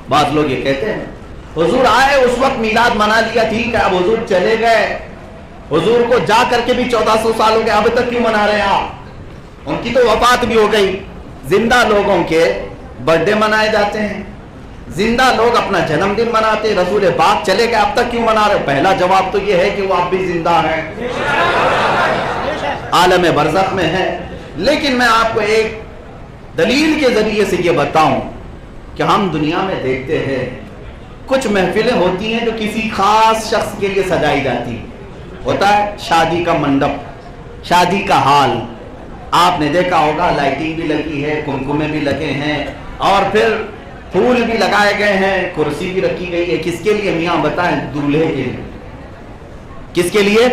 بعض لوگ یہ کہتے ہیں حضور آئے اس وقت میلاد منا لیا ٹھیک ہے، اب حضور چلے گئے، حضور کو جا کر کے بھی 1400 سال ہو گئے، اب تک کیوں منا رہے ہیں آپ؟ ان کی تو وفات بھی ہو گئی۔ زندہ لوگوں کے برتھ ڈے منائے جاتے ہیں، زندہ لوگ اپنا جنم دن مناتے، رسول پاک چلے گئے اب تک کیوں منا رہے؟ پہلا جواب تو یہ ہے کہ وہ اب بھی زندہ ہیں، عالم برزخ میں ہے۔ لیکن میں آپ کو ایک دلیل کے ذریعے سے یہ بتاؤں کہ ہم دنیا میں دیکھتے ہیں کچھ محفلیں ہوتی ہیں جو کسی خاص شخص کے لیے سجائی جاتی ہیں، ہوتا ہے شادی کا منڈپ، شادی کا ہال، آپ نے دیکھا ہوگا لائٹنگ بھی لگی ہے، کمکمے بھی لگے ہیں، اور پھر پھول بھی لگائے گئے ہیں، کرسی بھی رکھی گئی ہے۔ کس کے لیے میاں بتائیں؟ دولہے کے لیے۔ کس کے لیے؟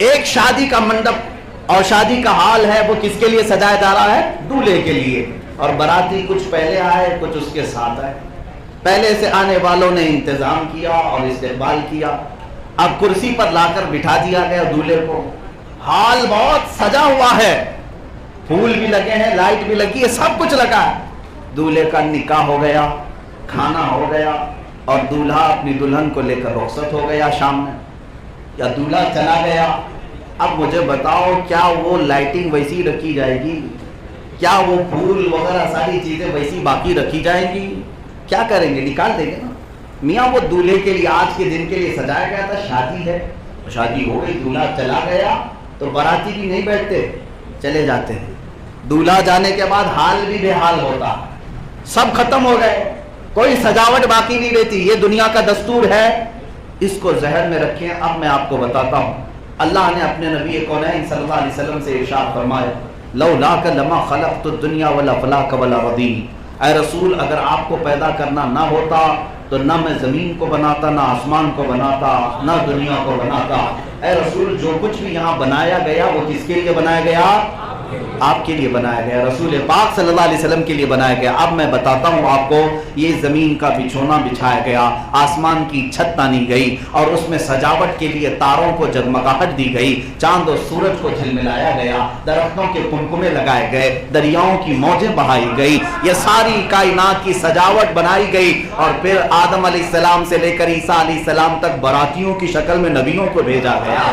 ایک شادی کا منڈپ اور شادی کا ہال ہے، وہ کس کے لیے سجایا جا رہا ہے؟ دولہے کے لیے۔ اور باراتی کچھ پہلے آئے، کچھ اس کے ساتھ آئے، پہلے سے آنے والوں نے انتظام کیا اور استقبال کیا، اب کرسی پر لا کر بٹھا دیا گیا دولہے کو۔ ہال بہت سجا ہوا ہے، پھول بھی لگے ہیں، لائٹ بھی لگی ہے، سب کچھ لگا ہے۔ دولہے کا نکاح ہو گیا، کھانا ہو گیا، اور دولہا اپنی دلہن کو لے کر رخصت ہو گیا شام میں، یا دولہا چلا گیا۔ اب مجھے بتاؤ کیا وہ لائٹنگ ویسی رکھی جائے گی؟ کیا وہ پھول وغیرہ ساری چیزیں ویسی باقی رکھی جائیں گی؟ کیا کریں گے؟ نکال دیں گے نا۔ میاں وہ دولہے کے لیے آج کے دن کے لیے سجایا گیا تھا، شادی ہے، شادی ہو گئی، دولہا چلا گیا تو باراتی بھی نہیں بیٹھتے، چلے جاتے ہیں۔ دولہا جانے کے بعد حال بھی بے حال ہوتا، سب ختم ہو گئے، کوئی سجاوٹ باقی نہیں رہتی۔ یہ دنیا کا دستور ہے، اس کو ذہن میں رکھیں۔ اب میں آپ کو بتاتا ہوں، اللہ نے اپنے نبی کونین صلی اللہ علیہ وسلم سے ارشاد فرمایا لولاک لما خلقت الدنیا ولا فلاک ولا ردین، اے رسول اگر آپ کو پیدا کرنا نہ ہوتا تو نہ میں زمین کو بناتا، نہ آسمان کو بناتا، نہ دنیا کو بناتا۔ اے رسول جو کچھ بھی یہاں بنایا گیا وہ کس کے لیے بنایا گیا؟ آپ کے لیے بنایا گیا، رسول پاک صلی اللہ علیہ وسلم کے لیے بنایا گیا۔ اب میں بتاتا ہوں آپ کو، یہ زمین کا بچھونا بچھایا گیا، آسمان کی چھت تانی گئی، اور اس میں سجاوٹ کے لیے تاروں کو جگمگاہٹ دی گئی، چاند و سورج کو جھلملایا گیا، درختوں کے کمکمے لگائے گئے، دریاؤں کی موجیں بہائی گئی، یہ ساری کائنات کی سجاوٹ بنائی گئی۔ اور پھر آدم علیہ السلام سے لے کر عیسیٰ علیہ السلام تک براتیوں کی شکل میں نبیوں کو بھیجا گیا۔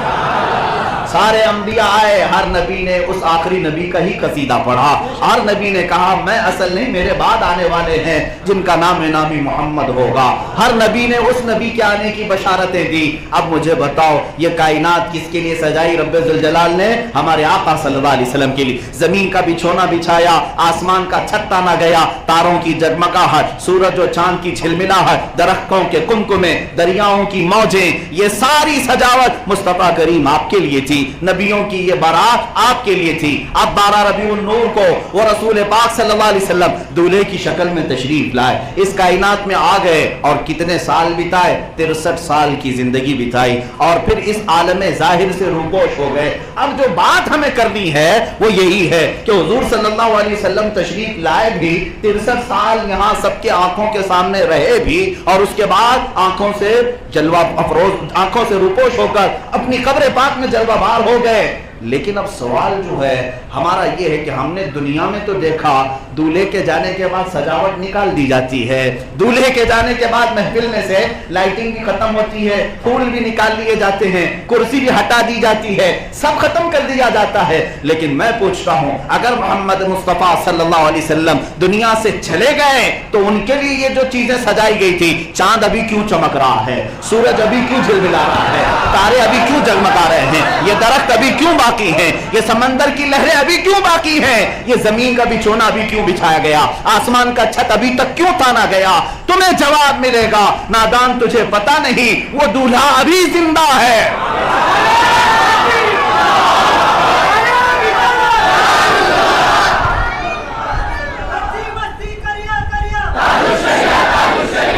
سارے انبیاء آئے، ہر نبی نے اس آخری نبی کا ہی قصیدہ پڑھا، ہر نبی نے کہا میں اصل نہیں، میرے بعد آنے والے ہیں جن کا نام نامی محمد ہوگا۔ ہر نبی نے اس نبی کے آنے کی بشارتیں دی۔ اب مجھے بتاؤ یہ کائنات کس کے لیے سجائی؟ رب ذوالجلال نے ہمارے آقا صلی اللہ علیہ وسلم کے لیے۔ زمین کا بچھونا بچھایا، آسمان کا چھت تانا گیا، تاروں کی جگمگاہٹ، سورج و چاند کی جھلملاہٹ، درختوں کے کمکمے، دریاؤں کی موجیں، یہ ساری سجاوٹ مصطفیٰ کریم آپ کے لیے تھی، نبیوں کی یہ بارات آپ کے لیے تھی۔ اب 12 ربیع النور کو وہ رسول پاک صلی اللہ علیہ وسلم دولہے کی شکل میں تشریف لائے، اس کائنات میں آ گئے، اور کتنے سال بتائے؟ 63 سال کی زندگی بتائی، اور پھر اس عالم ظاہر سے روپوش ہو گئے۔ اب جو بات ہمیں کرنی ہے وہ یہی ہے کہ حضور صلی اللہ علیہ وسلم تشریف لائے بھی، 63 سال یہاں سب کے آنکھوں کے سامنے رہے بھی، اور اس کے بعد آنکھوں سے جلوہ افروز، آنکھوں سے روپوش ہو کر اپنی قبر پاک میں جلوہ بار ہو گئے۔ لیکن اب سوال جو ہے ہمارا یہ ہے کہ ہم نے دنیا میں تو دیکھا دولہے کے جانے کے بعد سجاوٹ نکال دی جاتی ہے، دولہے کے جانے کے بعد محفل میں سے لائٹنگ بھی ختم ہوتی ہے، پھول بھی نکال لیے جاتے ہیں، کرسی بھی ہٹا دی جاتی ہے، سب ختم کر دیا جاتا ہے۔ لیکن میں پوچھتا ہوں اگر محمد مصطفیٰ صلی اللہ علیہ وسلم دنیا سے چلے گئے تو ان کے لیے یہ جو چیزیں سجائی گئی تھی، چاند ابھی کیوں چمک رہا ہے، سورج ابھی کیوں جھلملا رہا ہے، تارے ابھی کیوں جگمگا رہے ہیں، یہ درخت ابھی کیوں باقی ہیں، یہ سمندر کی لہریں ابھی کیوں باقی ہیں، یہ زمین کا بچھونا ابھی کیوں بچھایا گیا، آسمان کا چھت ابھی تک کیوں تانا گیا؟ تمہیں جواب ملے گا نادان تجھے پتا نہیں، وہ دولہا ابھی زندہ ہے۔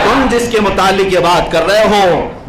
تم جس کے متعلق یہ بات کر رہے ہو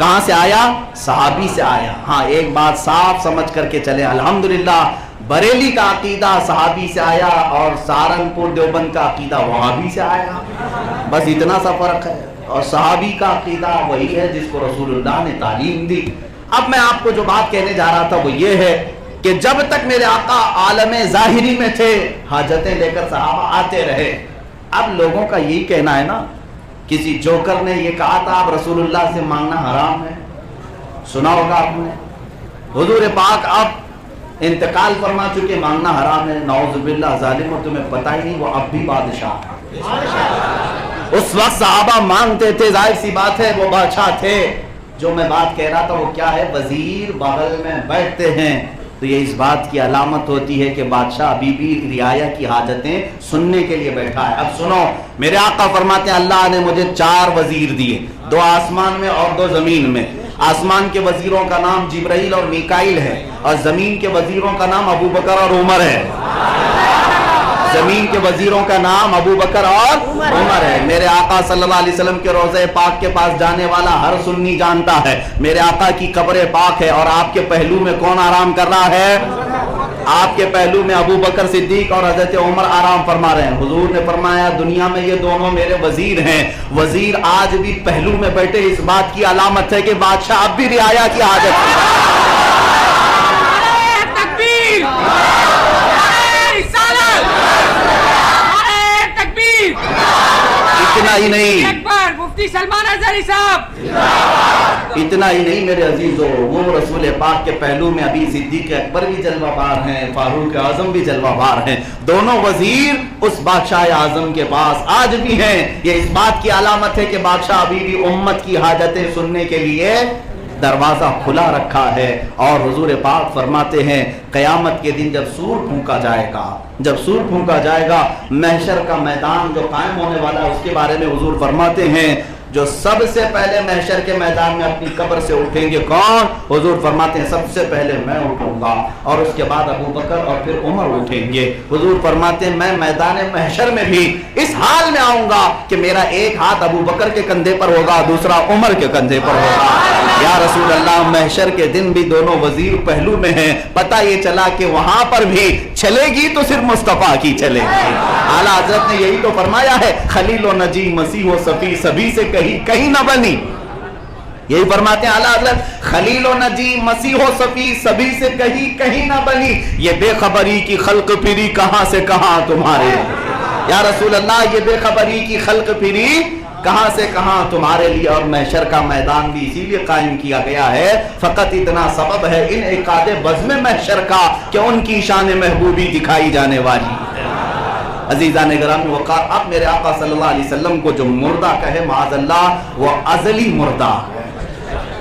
کہاں سے آیا؟ صحابی سے آیا. ہاں ایک بات صاف سمجھ کر کے چلے، الحمدللہ بریلی کا عقیدہ صحابی سے آیا اور سہارنپور دیوبند کا عقیدہ وہابی سے آیا، بس اتنا سا فرق ہے. اور صحابی کا عقیدہ وہی ہے جس کو رسول اللہ نے تعلیم دی. اب میں آپ کو جو بات کہنے جا رہا تھا وہ یہ ہے کہ جب تک میرے آقا عالم ظاہری میں تھے حاجتیں لے کر صحابہ آتے رہے. اب لوگوں کا یہی کہنا ہے نا، کسی جوکر نے یہ کہا تھا اب رسول اللہ سے مانگنا حرام ہے، سنا ہوگا آپ نے. حضور پاک اب انتقال فرما چکے، مانگنا حرام ہے. نعوذ باللہ ظالم، اور تمہیں پتہ ہی نہیں وہ اب بھی بادشاہ. اس وقت صحابہ مانگتے تھے، ظاہر سی بات ہے وہ بادشاہ تھے. جو میں بات کہہ رہا تھا وہ کیا ہے، وزیر بغل میں بیٹھتے ہیں تو یہ اس بات کی علامت ہوتی ہے کہ بادشاہ ابھی بھی رعایا کی حاجتیں سننے کے لیے بیٹھا ہے. اب سنو، میرے آقا فرماتے ہیں اللہ نے مجھے 4 وزیر دیے، 2 آسمان میں اور 2 زمین میں. آسمان کے وزیروں کا نام جبرائیل اور میکائیل ہے، اور زمین کے وزیروں کا نام ابو بکر اور عمر ہے. زمین کے وزیروں کا نام ابو بکر اور عمر ہے. میرے آقا صلی اللہ علیہ وسلم کے روضہ پاک کے پاس جانے والا ہر سنی جانتا ہے میرے آقا کی قبر پاک ہے، اور آپ کے پہلو میں کون آرام کر رہا ہے؟ آپ کے پہلو میں ابو بکر صدیق اور حضرت عمر آرام فرما رہے ہیں. حضور نے فرمایا دنیا میں یہ دونوں میرے وزیر ہیں. وزیر آج بھی پہلو میں بیٹھے، اس بات کی علامت ہے کہ بادشاہ اب بھی رعایا کی حاجت ہے. اتنا ہی نہیں، مفتی سلمان اظہری صاحب، اتنا ہی نہیں میرے عزیزو، وہ رسول پاک کے پہلو میں ابھی صدیق اکبر بھی جلوہ بار ہیں، فاروق اعظم بھی جلوہ بار ہیں. دونوں وزیر اس بادشاہ اعظم کے پاس آج بھی ہیں. یہ اس بات کی علامت ہے کہ بادشاہ ابھی بھی امت کی حاجتیں سننے کے لیے دروازہ کھلا رکھا ہے. اور حضور پاک فرماتے ہیں قیامت کے دن جب سور پھونکا جائے گا، جب سور پھونکا جائے گا، محشر کا میدان جو قائم ہونے والا ہے اس کے بارے میں حضور فرماتے ہیں جو سب سے پہلے محشر کے میدان میں اپنی قبر سے اٹھیں گے کون؟ حضور فرماتے ہیں سب سے پہلے میں اٹھوں گا، اور اس کے بعد ابو بکر اور پھر عمر اٹھیں گے. حضور فرماتے ہیں میں میدان محشر میں بھی اس حال میں آؤں گا کہ میرا ایک ہاتھ ابو بکر کے کندھے پر ہوگا، دوسرا عمر کے کندھے پر ہوگا. یا رسول اللہ، محشر کے دن بھی دونوں وزیر پہلو میں ہیں. پتہ یہ چلا کہ وہاں پر بھی چلے گی تو صرف مصطفیٰ کی چلے گی. اعلیٰ حضرت نے یہی تو فرمایا ہے خلیل و نجی مسیح و صفی سبھی سے کہیں نہ بنی. یہی فرماتے ہیں اعلیٰ حضرت خلیل و نجی مسیح و صفی سبھی سے کہیں نہ بنی، یہ بے خبری کی خلق پھری کہاں سے کہاں تمہارے. یا رسول اللہ یہ بے خبری کی خلق پھری کہاں سے کہاں تمہارے لیے. اور محشر کا میدان بھی اسی لیے قائم کیا گیا ہے، فقط اتنا سبب ہے ان عقاد بزم محشر کا کہ ان کی شان محبوبی دکھائی جانے والی ہے. عزیزان گرامی وقار، اب میرے آقا صلی اللہ علیہ وسلم کو جو مردہ کہے معاذ اللہ وہ ازلی مردہ ہے.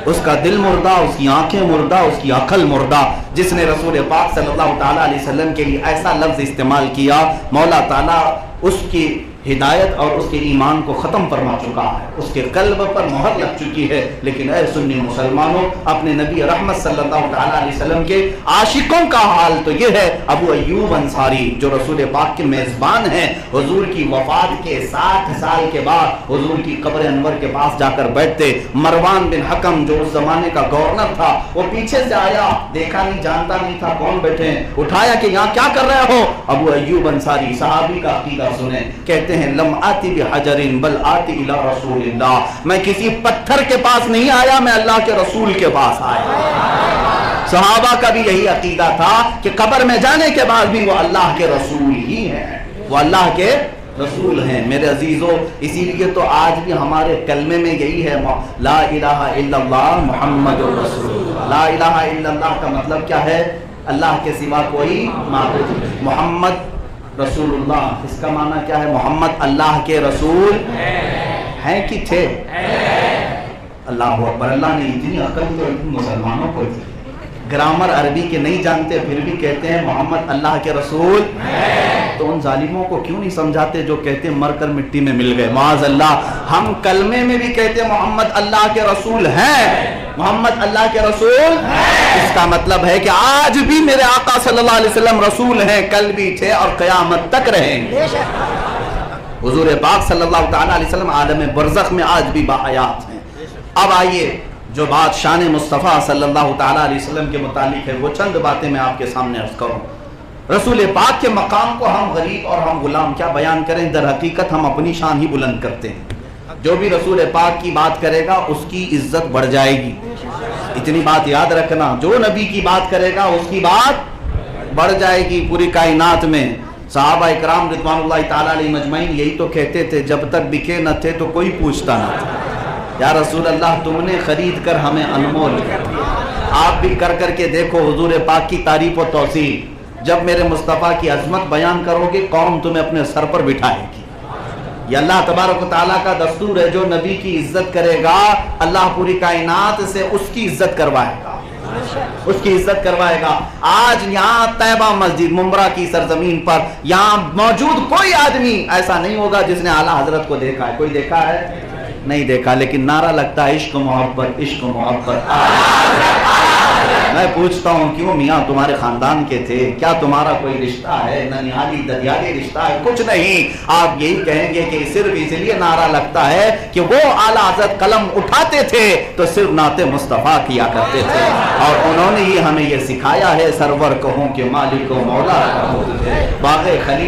اس کا دل مردہ، اس کی آنکھیں مردہ، اس کی عقل مردہ. جس نے رسول پاک صلی اللہ تعالیٰ علیہ وسلم کے لیے ایسا لفظ استعمال کیا، مولا تعالیٰ اس کی ہدایت اور اس کے ایمان کو ختم فرما چکا ہے، اس کے قلب پر مہر لگ چکی ہے. لیکن اے سنی مسلمانوں، اپنے نبی رحمت صلی اللہ تعالیٰ علیہ وسلم کے عاشقوں کا حال تو یہ ہے. ابو ایوب انصاری جو رسول پاک کے میزبان ہیں، حضور کی وفات کے 60 سال کے بعد حضور کی قبر انور کے پاس جا کر بیٹھتے. مروان بن حکم جو اس زمانے کا گورنر تھا وہ پیچھے سے آیا، دیکھا نہیں، جانتا نہیں تھا کون بیٹھے ہیں، اٹھایا کہ یہاں کیا کر رہے ہو؟ ابو ایوب انصاری صحابی کا عقیدہ سنیں، کہتے ہیں لم آتی بحجر بل آتی الی رسول اللہ، میں کسی پتھر کے پاس نہیں آیا، میں اللہ کے رسول کے پاس آیا. صحابہ کا بھی یہی عقیدہ تھا کہ قبر میں جانے کے بعد بھی وہ اللہ کے رسول ہی ہیں، وہ اللہ کے رسول ہیں. میرے عزیزو، اسی لیے تو آج بھی ہمارے کلمے میں یہی ہے لا الہ الا اللہ محمد رسول اللہ. لا الہ الا اللہ کا مطلب کیا ہے؟ اللہ کے سوا کوئی معبود نہیں. محمد رسول اللہ، اس کا معنی کیا ہے؟ محمد اللہ کے رسول ہیں کہ تھے؟ اللہ اکبر. اللہ نے اتنی عقل تو مسلمانوں کو دی. گرامر عربی کے نہیں جانتے پھر بھی کہتے ہیں محمد اللہ کے رسول. تو ان ظالموں کو کیوں نہیں سمجھاتے جو کہتے ہیں مر کر مٹی میں مل گئے؟ معاذ اللہ. ہم کلمے میں بھی کہتے ہیں محمد اللہ کے رسول ہیں، محمد اللہ کے رسول. اس کا مطلب ہے کہ آج بھی میرے آقا صلی اللہ علیہ وسلم رسول ہیں، کل بھی تھے اور قیامت تک رہیں گے. حضور پاک صلی اللہ تعالیٰ علیہ وسلم عالم برزخ میں آج بھی باحیات ہیں. اب آئیے جو بات شان مصطفیٰ صلی اللہ تعالیٰ علیہ وسلم کے متعلق ہے وہ چند باتیں میں آپ کے سامنے عرض کروں. رسول پاک کے مقام کو ہم غریب اور ہم غلام کیا بیان کریں، در حقیقت ہم اپنی شان ہی بلند کرتے ہیں. جو بھی رسول پاک کی بات کرے گا اس کی عزت بڑھ جائے گی. اتنی بات یاد رکھنا، جو نبی کی بات کرے گا اس کی بات بڑھ جائے گی. پوری کائنات میں صحابہ اکرام رضوان اللہ تعالیٰ علیہ مجمعین یہی تو کہتے تھے، جب تک بکے نہ تھے تو کوئی پوچھتا نہ تھا. یا رسول اللہ تم نے خرید کر ہمیں انمول کر دیا. آپ بھی کر کر کے دیکھو حضور پاک کی تعریف و توصیف. جب میرے مصطفیٰ کی عظمت بیان کرو گے قوم تمہیں اپنے سر پر بٹھائے گی. یہ اللہ تبارک و تعالیٰ کا دستور ہے، جو نبی کی عزت کرے گا اللہ پوری کائنات سے اس کی عزت کروائے گا، اس کی عزت کروائے گا. آج یہاں طیبہ مسجد ممبرا کی سرزمین پر یہاں موجود کوئی آدمی ایسا نہیں ہوگا جس نے اعلیٰ حضرت کو دیکھا ہے. کوئی دیکھا ہے؟ نہیں دیکھا، لیکن نعرہ لگتا ہے عشق محبت عشق محبت. میں پوچھتا ہوں کیوں میاں تمہارے خاندان کے تھے، کیا تمہارا کوئی رشتہ ہے؟ ننیالی ددیالی رشتہ ہے؟ کچھ نہیں. آپ یہی کہیں گے کہ صرف اس لیے نعرہ لگتا ہے کہ وہ اعلیٰ حضرت قلم اٹھاتے تھے تو صرف نعت مصطفیٰ کیا کرتے تھے، اور انہوں نے ہی ہمیں یہ سکھایا ہے سرور کہوں کہ مالک و مولا کہوں. باغ خلیل